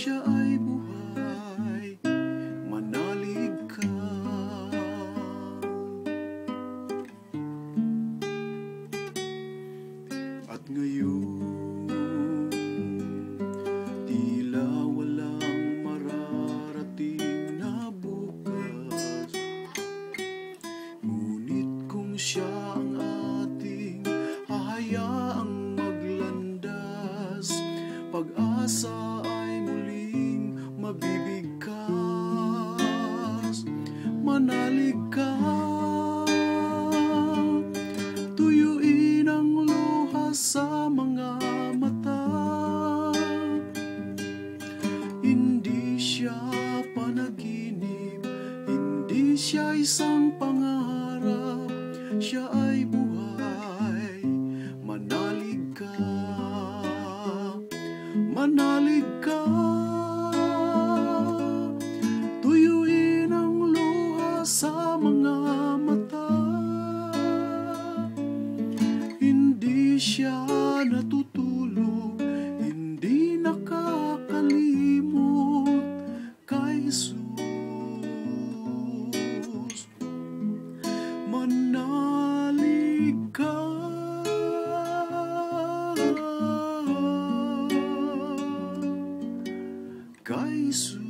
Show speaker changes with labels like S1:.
S1: siya ay buhay, manalig ka. At ngayon, tila walang mararating na bukas, ngunit kung siya ang ating hahayaang maglandas, pag-asa ay muling mabibigkas. Manalig ka, tuyuin ang luha sa mga mata. Hindi siya panaginip, hindi siya isang pangarap, siya ay buhay, manalig ka. Manalig ka, tuyuin ang luha sa mga mata. Hindi siya natutulog, hindi nakakalimot kay Jesus. Manalig ka, kay Jesus.